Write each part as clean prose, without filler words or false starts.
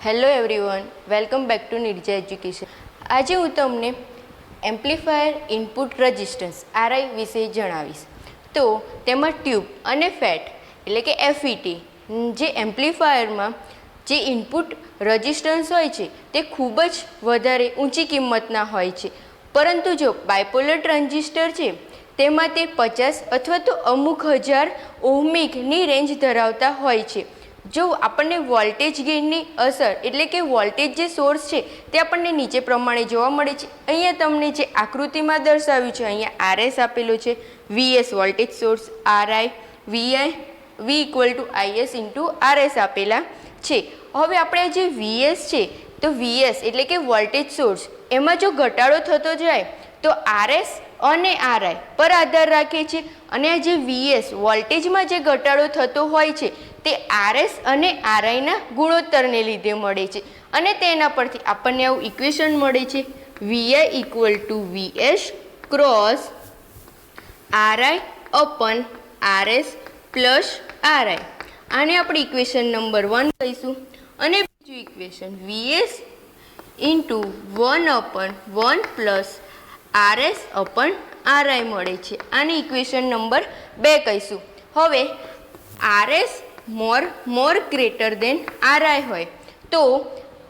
Hello everyone, welcome back to Nirja education. આજે હું તમને એમ્પ્લીફાયર ઇનપુટ રજિસ્ટન્સ આરઆઈ વિશે જણાવીશ. તો તેમાં ટ્યુબ અને ફેટ એટલે કે એફઈટી જે એમ્પ્લીફાયરમાં જે ઇનપુટ રજિસ્ટન્સ હોય છે તે ખૂબ જ વધારે ઊંચી કિંમતના હોય છે. પરંતુ જો બાયપોલર ટ્રાન્ઝિસ્ટર છે તેમાં તે 50 અથવા તો અમુક હજાર ઓહમિકની રેન્જ ધરાવતા હોય છે. જો આપણને વોલ્ટેજ ગેઇનની અસર એટલે કે વોલ્ટેજ જે સોર્સ છે તે આપણને નીચે પ્રમાણે જોવા મળે છે. અહીંયા તમને જે આકૃતિમાં દર્શાવ્યું છે, અહીંયા આરએસ આપેલો છે, VS voltage source, RI V equal to IS into RS આપેલા છે. હવે આપણે જે વીએસ છે તો વીએસ એટલે કે વોલ્ટેજ સોર્સ એમાં જો ઘટાડો થતો જાય તો આરએસ અને આરઆઈ પર આધાર રાખે છે. અને આ જે વીએસ વોલ્ટેજમાં જે ઘટાડો થતો હોય છે તે આરએસ અને આરઆઈના ગુણોત્તરને લીધે મળે છે. અને તેના પરથી આપણને આવું ઇક્વેશન મળે છે, VI equal to VS cross RI upon RS plus RI. આને આપણે ઇક્વેશન નંબર 1 કહીશું. અને બીજું equation VS into 1/1 plus RS upon RI મળે છે. આને ઇક્વેશન નંબર 2 કહીશું. હવે RS more greater than RI હોય તો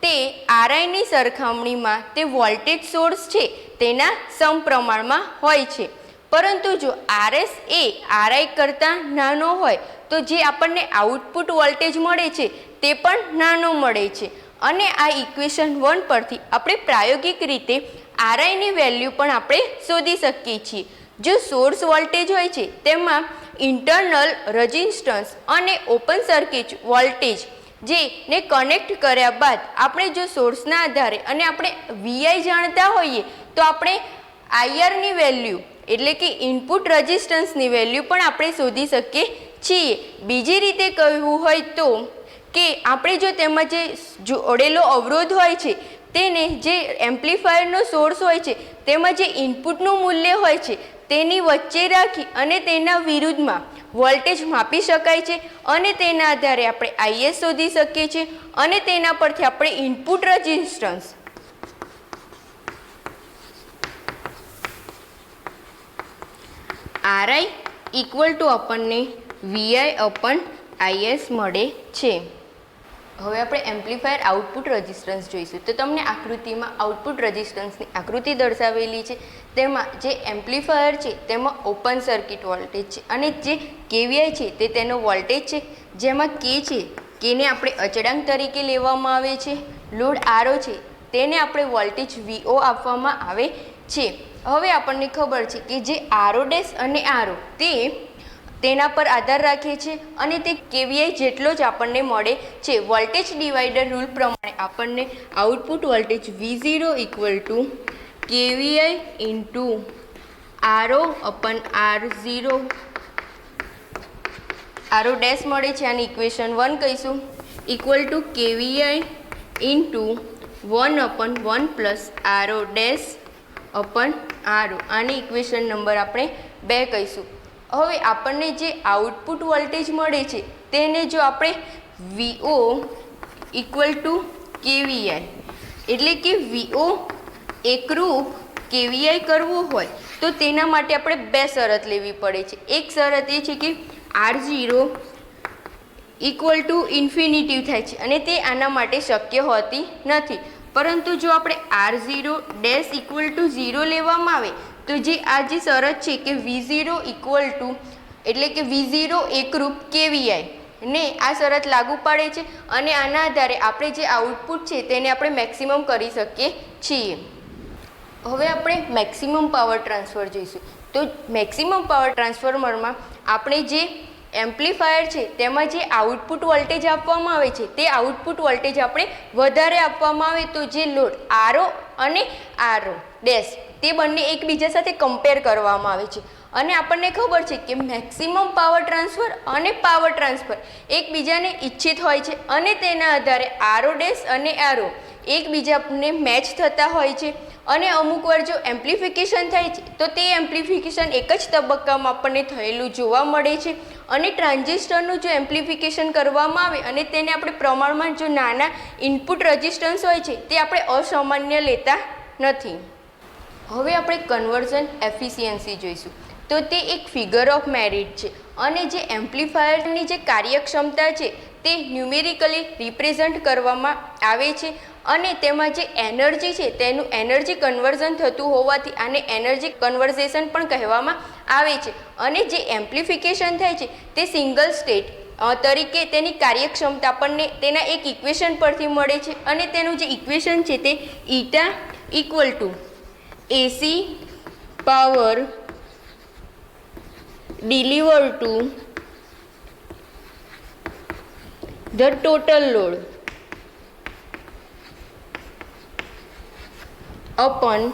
તે આરઆઈની સરખામણીમાં તે વોલ્ટેજ સોર્સ છે તેના સમપ્રમાણમાં હોય છે. પરંતુ જો આરએસ એ આરઆઈ કરતાં નાનો હોય તો જે આપણને આઉટપુટ વોલ્ટેજ મળે છે તે પણ નાનો મળે છે. અને આ ઇક્વેશન 1 પરથી આપણે પ્રાયોગિક રીતે આરઆઈની વેલ્યુ પણ આપણે શોધી શકીએ છીએ. જો સોર્સ વોલ્ટેજ હોય છે તેમાં ઇન્ટરનલ રેઝિસ્ટન્સ અને ઓપન સર્કિટ વોલ્ટેજ જેને કનેક્ટ કર્યા બાદ આપણે જો સોર્સના આધારે અને આપણે વીઆઈ જાણતા હોઈએ તો આપણે આઈઆરની વેલ્યુ એટલે કે ઇનપુટ રેઝિસ્ટન્સની વેલ્યુ પણ આપણે શોધી શકીએ છીએ. બીજી રીતે કહેવું હોય તો કે આપણે જો તેમાં જે જોડેલો અવરોધ હોય છે તેને જે એમ્પ્લીફાયરનો સોર્સ હોય છે તેમાં જે ઇનપુટનું મૂલ્ય હોય છે તેની વચ્ચે રાખી અને તેના વિરુદ્ધમાં વોલ્ટેજ માપી શકાય છે. અને તેના આધારે આપણે આઈએસ શોધી શકીએ છીએ. અને તેના પરથી આપણે input resistance RI equal to આપણને વીઆઈ અપન આઈએસ મળે છે. હવે આપણે એમ્પ્લીફાયર આઉટપુટ રેઝિસ્ટન્સ જોઈશું. તો તમને આકૃતિમાં આઉટપુટ રેઝિસ્ટન્સની આકૃતિ દર્શાવેલી છે. તેમાં જે એમ્પ્લીફાયર છે તેમાં ઓપન સર્કિટ વોલ્ટેજ છે અને જે કેવીઆઈ છે તે તેનો વોલ્ટેજ છે. જેમાં કે છે કેને આપણે અચળાંક તરીકે લેવામાં આવે છે. લોડ આરઓ છે તેને આપણે વોલ્ટેજ વીઓ આપવામાં આવે છે. હવે આપણને ખબર છે કે જે આરઓ ડેશ અને આરઓ તેના પર આધાર રાખે છે અને તે કેવીઆઈ જેટલો જ આપણને મળે છે. વોલ્ટેજ ડિવાઈડર રૂલ પ્રમાણે આપણને output voltage V0 equal to KVI into RO upon RO dash મળે છે. આની ઇક્વેશન 1 કહીશું, equal to KVI into 1/1 plus RO dash upon RO. આની ઇક્વેશન નંબર આપણે 2 કહીશું. હવે આપણને જે આઉટપુટ વોલ્ટેજ મળે છે તેને જો આપણે વીઓ ઇક્વલ ટુ કેવીઆઈ એટલે કે વીઓ એકરૂપ કેવીઆઈ કરવું હોય તો તેના માટે આપણે 2 શરત લેવી પડે છે. એક શરત એ છે કે R0 ઇક્વલ ટુ ઇન્ફિનિટિવ થાય છે અને તે આના માટે શક્ય હોતી નથી. પરંતુ જો આપણે R0 ડેશ ઇક્વલ ટુ 0 લેવામાં આવે તો જે આ જે શરત છે કે V0 ઇક્વલ ટુ એટલે કે V0 એકરૂપ કેવીઆઈ ને આ શરત લાગુ પાડે છે. અને આના આધારે આપણે જે આઉટપુટ છે તેને આપણે મેક્સિમમ કરી શકીએ છીએ. હવે આપણે મેક્સિમમ પાવર ટ્રાન્સફર જોઈશું. તો મેક્સિમમ પાવર ટ્રાન્સફોર્મરમાં આપણે જે એમ્પ્લીફાયર છે તેમાં જે આઉટપુટ વોલ્ટેજ આપવામાં આવે છે તે આઉટપુટ વોલ્ટેજ આપણે વધારે આપવામાં આવે તો જે લોડ આરઓ અને આરઓ ડેશ તે બંને એકબીજા સાથે કમ્પેર કરવામાં આવે છે. અને આપણને ખબર છે કે મેક્સિમમ પાવર ટ્રાન્સફર અને પાવર ટ્રાન્સફર એકબીજાને ઈચ્છિત હોય છે. અને તેના આધારે આરઓ ડેશ અને આરઓ એકબીજાને મેચ થતા હોય છે અને અમુક વાર જો એમ્પ્લિફિકેશન થાય છે તો તે એમ્પ્લિફિકેશન એક જ તબક્કામાં આપણને થયેલું જોવા મળે છે અને ટ્રાન્ઝિસ્ટરનું જો એમ્પ્લિફિકેશન કરવામાં આવે અને તેને આપણે પ્રમાણમાં જો નાના ઇનપુટ રેઝિસ્ટન્સ હોય છે તે આપણે અસામાન્ય લેતા નથી. હવે આપણે કન્વર્ઝન એફિશિયન્સી જોઈશું. તો તે એક ફિગર ઓફ મેરિટ છે અને જે એમ્પ્લીફાયરની જે કાર્યક્ષમતા છે તે ન્યુમેરિકલી રિપ્રેઝન્ટ કરવામાં આવે છે અને તેમાં જે એનર્જી છે તેનું એનર્જી કન્વર્ઝન થતું હોવાથી આને એનર્જી કન્વર્ઝેશન પણ કહેવામાં આવે છે. અને જે એમ્પ્લિફિકેશન થાય છે તે સિંગલ સ્ટેટ તરીકે તેની કાર્યક્ષમતા આપણને તેના એક ઇક્વેશન પરથી મળે છે અને તેનું જે ઇક્વેશન છે તે eta equal to AC power deliver to the total load upon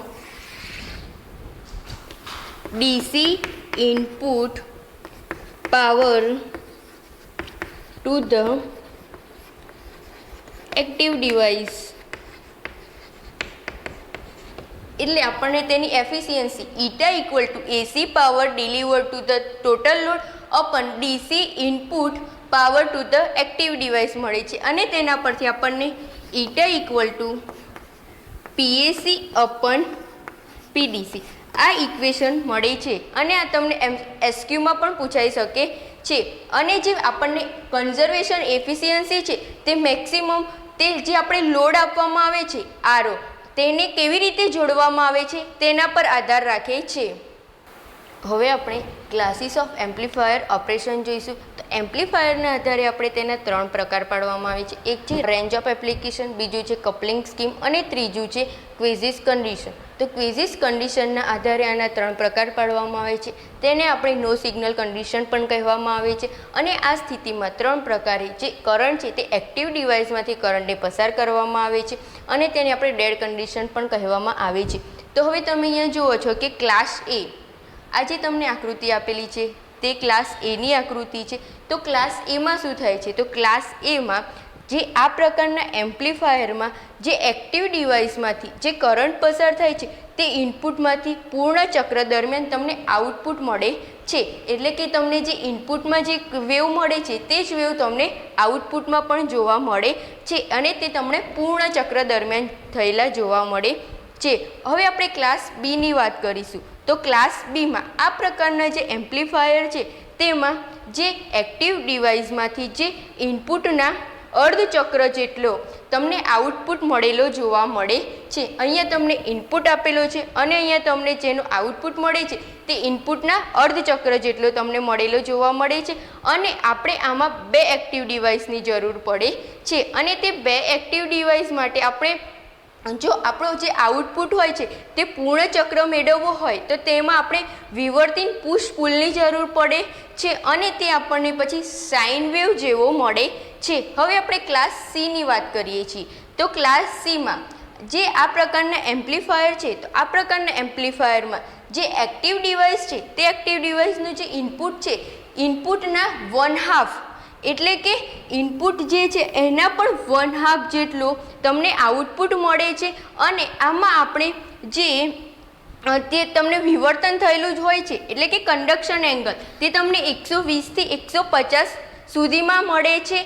DC input power to the active device. એટલે આપણને તેની efficiency eta equal to AC power deliver to the total load upon DC input power to the active device મળે છે અને તેના પરથી આપણને eta equal to PAC upon PDC આ ઇક્વેશન મળે છે અને આ તમને એસક્યુમાં પણ પૂછાઈ શકે છે. અને જે આપણને કન્ઝર્વેશન એફિશિયન્સી છે તે મેક્સિમમ તે જે આપણે લોડ આપવામાં આવે છે આરઓ તેને કેવી રીતે જોડવામાં આવે છે તેના પર આધાર રાખે છે. હવે આપણે ક્લાસીસ ઓફ એમ્પ્લીફાયર ઓપરેશન જોઈશું. તો એમ્પ્લીફાયરના આધારે આપણે તેના 3 પ્રકાર પાડવામાં આવે છે. એક છે રેન્જ ઓફ એપ્લિકેશન, બીજું છે કપલિંગ સ્કીમ અને ત્રીજું છે ક્વિઝિસ કન્ડિશન. તો ક્વિઝિસ કન્ડિશનના આધારે આના 3 પ્રકાર પાડવામાં આવે છે. તેને આપણે નો સિગ્નલ કન્ડિશન પણ કહેવામાં આવે છે અને આ સ્થિતિમાં 3 પ્રકારે જે કરંટ છે તે એક્ટિવ ડિવાઇસમાંથી કરંટને પસાર કરવામાં આવે છે અને તેને આપણે ડેડ કન્ડિશન પણ કહેવામાં આવે છે. તો હવે તમે અહીંયા જુઓ છો કે ક્લાસ એ આ જે તમને આકૃતિ આપેલી છે તે ક્લાસ એની આકૃતિ છે. તો ક્લાસ એમાં શું થાય છે? તો ક્લાસ એમાં જે આ પ્રકારના એમ્પ્લીફાયરમાં જે એક્ટિવ ડિવાઇસમાંથી જે કરંટ પસાર થાય છે તે ઇનપુટમાંથી પૂર્ણ ચક્ર દરમિયાન તમને આઉટપુટ મળે છે. એટલે કે તમને જે ઇનપુટમાં જે વેવ મળે છે તે જ વેવ તમને આઉટપુટમાં પણ જોવા મળે છે અને તે તમને પૂર્ણ ચક્ર દરમિયાન થયેલા જોવા મળે છે. હવે આપણે ક્લાસ બીની વાત કરીશું. તો ક્લાસ બીમાં આ પ્રકારના જે એમ્પ્લીફાયર છે તેમાં જે એક્ટિવ ડિવાઇસમાંથી જે ઇનપુટના અર્ધચક્ર જેટલો તમને આઉટપુટ મળેલો જોવા મળે છે. અહીંયા તમને ઇનપુટ આપેલો છે અને અહીંયા તમને જેનો આઉટપુટ મળે છે તે ઇનપુટના અર્ધચક્ર જેટલો તમને મળેલો જોવા મળે છે અને આપણે આમાં 2 એક્ટિવ ડિવાઇસની જરૂર પડે છે અને તે 2 એક્ટિવ ડિવાઇસ માટે આપણે જો આપણો જે આઉટપુટ હોય છે તે પૂર્ણ ચક્ર મેળવવો હોય તો તેમાં આપણે વિવર્તિન પુશ પુલની જરૂર પડે છે અને તે આપણને પછી સાઇન વેવ જેવો મળે છે. હવે આપણે ક્લાસ સીની વાત કરીએ છીએ. તો ક્લાસ સીમાં જે આ પ્રકારના એમ્પ્લીફાયર છે તો આ પ્રકારના એમ્પ્લીફાયરમાં જે એક્ટિવ ડિવાઇસ છે તે એક્ટિવ ડિવાઇસનું જે ઇનપુટ છે ઇનપુટના 1/2 એટલે કે ઇનપુટ જે છે એના પણ 1/2 જેટલો તમને આઉટપુટ મળે છે અને આમાં આપણે જે તે તમને વિવર્તન થયેલું જ હોય છે એટલે કે કન્ડક્શન એંગલ તે તમને 120 થી 150 સુધીમાં મળે છે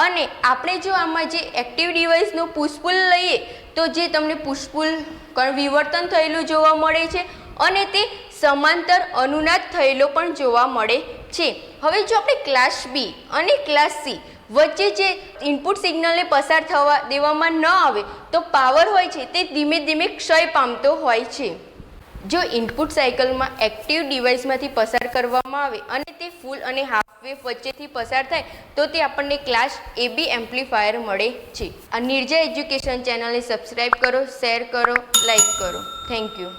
અને આપણે જો આમાં જે એક્ટિવ ડિવાઇસનો પુશપુલ લઈએ તો જે તમને પુશપુલ વિવર્તન થયેલું જોવા મળે છે અને તે સમાંતર અનુનાદ થયેલો પણ જોવા મળે છે. હવે જો આપણે ક્લાસ બી અને ક્લાસ સી વચ્ચે જે ઇનપુટ સિગ્નલને પસાર થવા દેવામાં ન આવે તો પાવર હોય છે તે ધીમે ધીમે ક્ષય પામતો હોય છે. જો ઇનપુટ સાયકલમાં એક્ટિવ ડિવાઇસમાંથી પસાર કરવામાં આવે અને તે ફૂલ અને હાફ વેવ વચ્ચેથી પસાર થાય તો તે આપણને ક્લાસ એબી એમ્પ્લીફાયર મળે છે. આ નિર્જય એજ્યુકેશન ચેનલને સબસ્ક્રાઈબ કરો, શેર કરો, લાઈક કરો. Thank you.